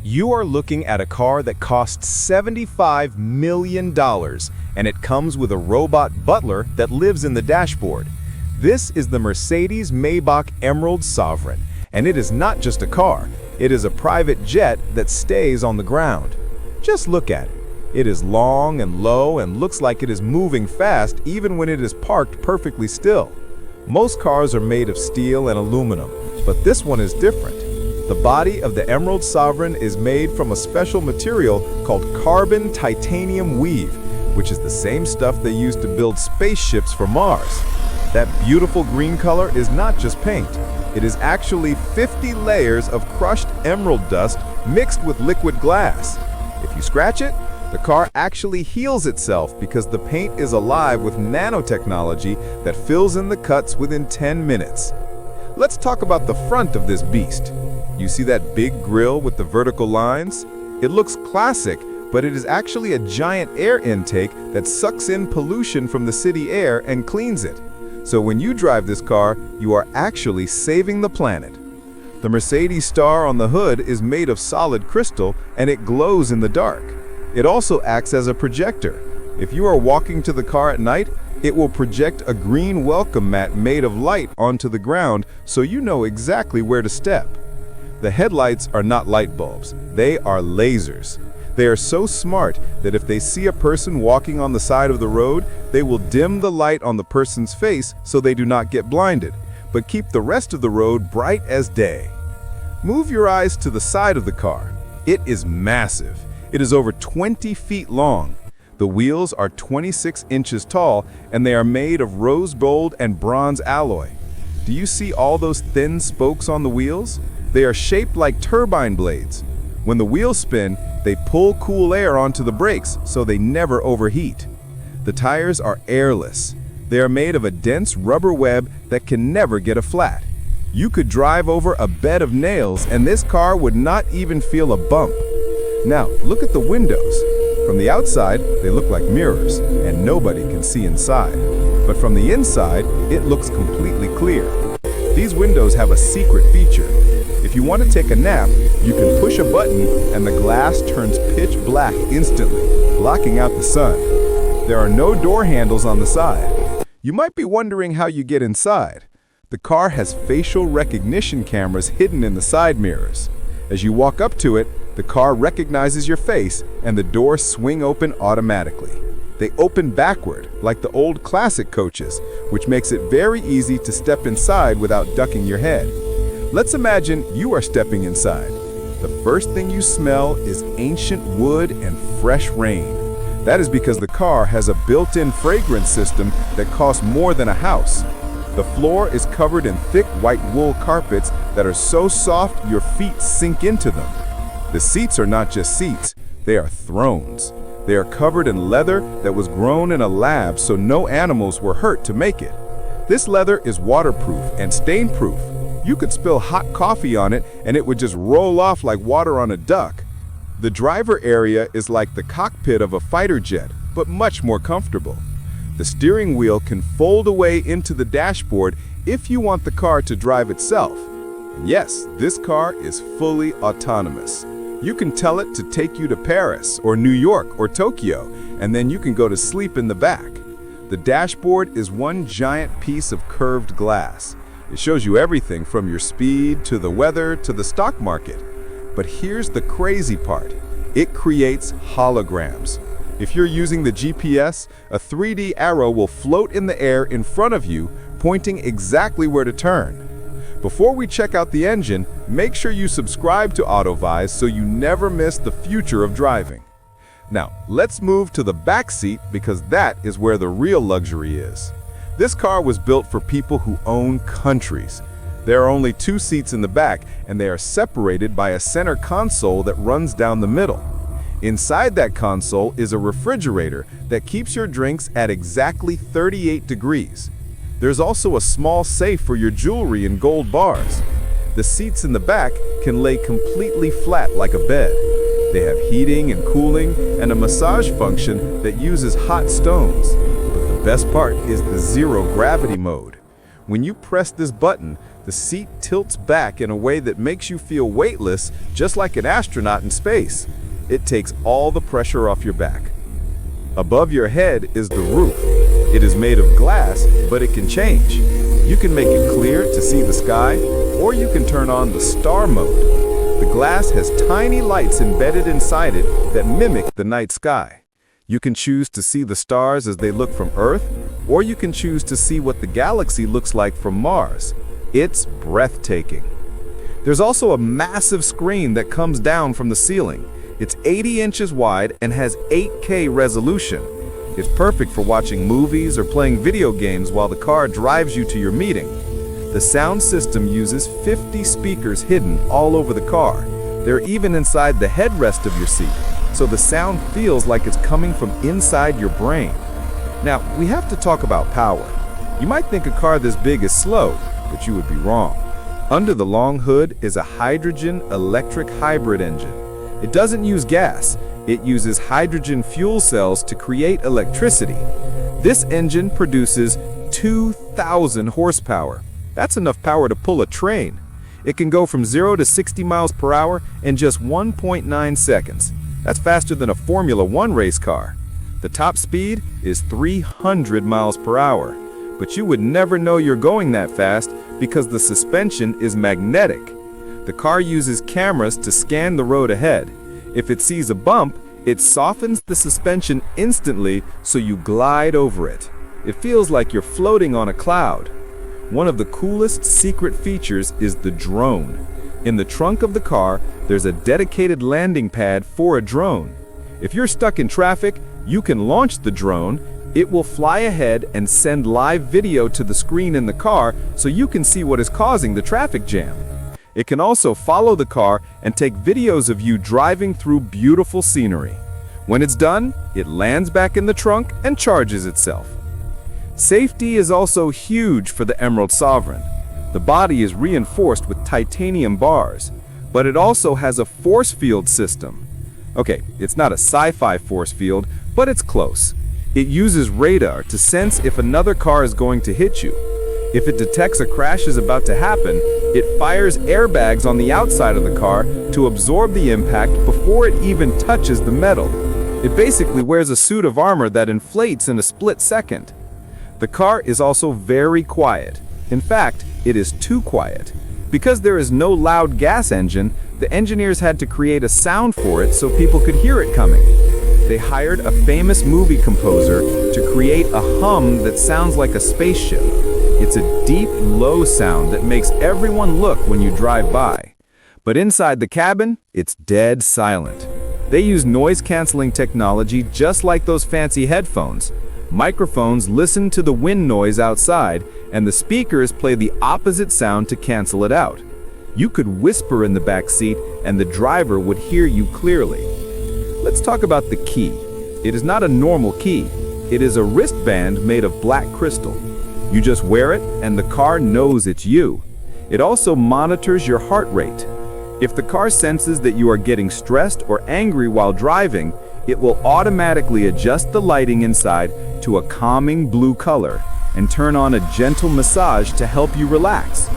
You are looking at a car that costs $75 million, and it comes with a robot butler that lives in the dashboard. This is the Mercedes-Maybach Emerald Sovereign, and it is not just a car, it is a private jet that stays on the ground. Just look at it. It is long and low and looks like it is moving fast even when it is parked perfectly still. Most cars are made of steel and aluminum, but this one is different. The body of the Emerald Sovereign is made from a special material called carbon titanium weave, which is the same stuff they use to build spaceships for Mars. That beautiful green color is not just paint. It is actually 50 layers of crushed emerald dust mixed with liquid glass. If you scratch it, the car actually heals itself because the paint is alive with nanotechnology that fills in the cuts within 10 minutes. Let's talk about the front of this beast. You see that big grille with the vertical lines? It looks classic, but it is actually a giant air intake that sucks in pollution from the city air and cleans it. So when you drive this car, you are actually saving the planet. The Mercedes star on the hood is made of solid crystal and it glows in the dark. It also acts as a projector. If you are walking to the car at night, it will project a green welcome mat made of light onto the ground so you know exactly where to step. The headlights are not light bulbs, they are lasers. They are so smart that if they see a person walking on the side of the road, they will dim the light on the person's face so they do not get blinded, but keep the rest of the road bright as day. Move your eyes to the side of the car. It is massive. It is over 20 feet long. The wheels are 26 inches tall and they are made of rose gold and bronze alloy. Do you see all those thin spokes on the wheels? They are shaped like turbine blades. When the wheels spin, they pull cool air onto the brakes so they never overheat. The tires are airless. They are made of a dense rubber web that can never get a flat. You could drive over a bed of nails and this car would not even feel a bump. Now, look at the windows. From the outside, they look like mirrors, and nobody can see inside. But from the inside, it looks completely clear. These windows have a secret feature. If you want to take a nap, you can push a button and the glass turns pitch black instantly, blocking out the sun. There are no door handles on the side. You might be wondering how you get inside. The car has facial recognition cameras hidden in the side mirrors. As you walk up to it, the car recognizes your face and the doors swing open automatically. They open backward, like the old classic coaches, which makes it very easy to step inside without ducking your head. Let's imagine you are stepping inside. The first thing you smell is ancient wood and fresh rain. That is because the car has a built-in fragrance system that costs more than a house. The floor is covered in thick white wool carpets that are so soft your feet sink into them. The seats are not just seats, they are thrones. They are covered in leather that was grown in a lab so no animals were hurt to make it. This leather is waterproof and stain-proof. You could spill hot coffee on it and it would just roll off like water on a duck. The driver area is like the cockpit of a fighter jet, but much more comfortable. The steering wheel can fold away into the dashboard if you want the car to drive itself. And yes, this car is fully autonomous. You can tell it to take you to Paris or New York or Tokyo, and then you can go to sleep in the back. The dashboard is one giant piece of curved glass. It shows you everything from your speed to the weather to the stock market. But here's the crazy part. It creates holograms. If you're using the GPS, a 3D arrow will float in the air in front of you, pointing exactly where to turn. Before we check out the engine, make sure you subscribe to AutoVize so you never miss the future of driving. Now, let's move to the back seat because that is where the real luxury is. This car was built for people who own countries. There are only 2 seats in the back, and they are separated by a center console that runs down the middle. Inside that console is a refrigerator that keeps your drinks at exactly 38 degrees. There's also a small safe for your jewelry and gold bars. The seats in the back can lay completely flat like a bed. They have heating and cooling and a massage function that uses hot stones. But the best part is the zero gravity mode. When you press this button, the seat tilts back in a way that makes you feel weightless, just like an astronaut in space. It takes all the pressure off your back. Above your head is the roof. It is made of glass, but it can change. You can make it clear to see the sky, or you can turn on the star mode. The glass has tiny lights embedded inside it that mimic the night sky. You can choose to see the stars as they look from Earth, or you can choose to see what the galaxy looks like from Mars. It's breathtaking. There's also a massive screen that comes down from the ceiling. It's 80 inches wide and has 8K resolution. It's perfect for watching movies or playing video games while the car drives you to your meeting. The sound system uses 50 speakers hidden all over the car. They're even inside the headrest of your seat, so the sound feels like it's coming from inside your brain. Now, we have to talk about power. You might think a car this big is slow, but you would be wrong. Under the long hood is a hydrogen electric hybrid engine. It doesn't use gas. It uses hydrogen fuel cells to create electricity. This engine produces 2,000 horsepower. That's enough power to pull a train. It can go from 0 to 60 miles per hour in just 1.9 seconds. That's faster than a Formula One race car. The top speed is 300 miles per hour. But you would never know you're going that fast because the suspension is magnetic. The car uses cameras to scan the road ahead. If it sees a bump, it softens the suspension instantly so you glide over it. It feels like you're floating on a cloud. One of the coolest secret features is the drone. In the trunk of the car, there's a dedicated landing pad for a drone. If you're stuck in traffic, you can launch the drone. It will fly ahead and send live video to the screen in the car so you can see what is causing the traffic jam. It can also follow the car and take videos of you driving through beautiful scenery. When it's done, it lands back in the trunk and charges itself. Safety is also huge for the Emerald Sovereign. The body is reinforced with titanium bars, but it also has a force field system. Okay, it's not a sci-fi force field, but it's close. It uses radar to sense if another car is going to hit you. If it detects a crash is about to happen, it fires airbags on the outside of the car to absorb the impact before it even touches the metal. It basically wears a suit of armor that inflates in a split second. The car is also very quiet. In fact, it is too quiet. Because there is no loud gas engine, the engineers had to create a sound for it so people could hear it coming. They hired a famous movie composer to create a hum that sounds like a spaceship. It's a deep, low sound that makes everyone look when you drive by. But inside the cabin, it's dead silent. They use noise-canceling technology just like those fancy headphones. Microphones listen to the wind noise outside, and the speakers play the opposite sound to cancel it out. You could whisper in the back seat, and the driver would hear you clearly. Let's talk about the key. It is not a normal key. It is a wristband made of black crystal. You just wear it, and the car knows it's you. It also monitors your heart rate. If the car senses that you are getting stressed or angry while driving, it will automatically adjust the lighting inside to a calming blue color and turn on a gentle massage to help you relax.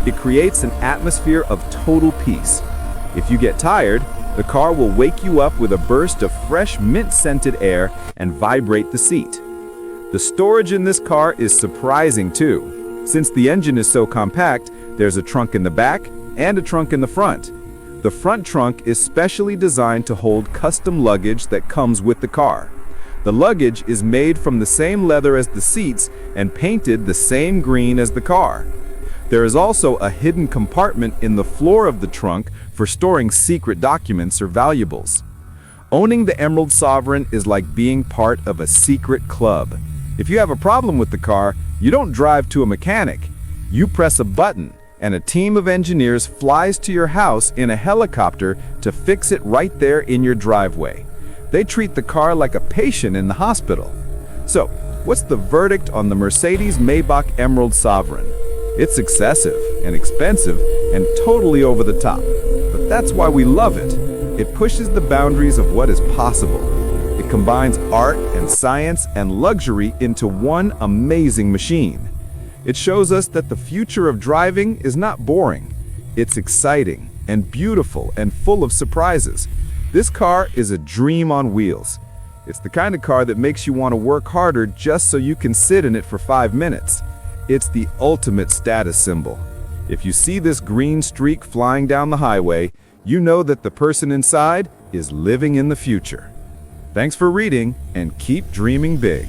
It creates an atmosphere of total peace. If you get tired, the car will wake you up with a burst of fresh mint-scented air and vibrate the seat. The storage in this car is surprising too. Since the engine is so compact, there's a trunk in the back and a trunk in the front. The front trunk is specially designed to hold custom luggage that comes with the car. The luggage is made from the same leather as the seats and painted the same green as the car. There is also a hidden compartment in the floor of the trunk for storing secret documents or valuables. Owning the Emerald Sovereign is like being part of a secret club. If you have a problem with the car, you don't drive to a mechanic. You press a button, and a team of engineers flies to your house in a helicopter to fix it right there in your driveway. They treat the car like a patient in the hospital. So, what's the verdict on the Mercedes-Maybach Emerald Sovereign? It's excessive and expensive and totally over the top. But that's why we love it. It pushes the boundaries of what is possible. It combines art and science and luxury into one amazing machine. It shows us that the future of driving is not boring. It's exciting and beautiful and full of surprises. This car is a dream on wheels. It's the kind of car that makes you want to work harder just so you can sit in it for 5 minutes. It's the ultimate status symbol. If you see this green streak flying down the highway, you know that the person inside is living in the future. Thanks for reading, and keep dreaming big.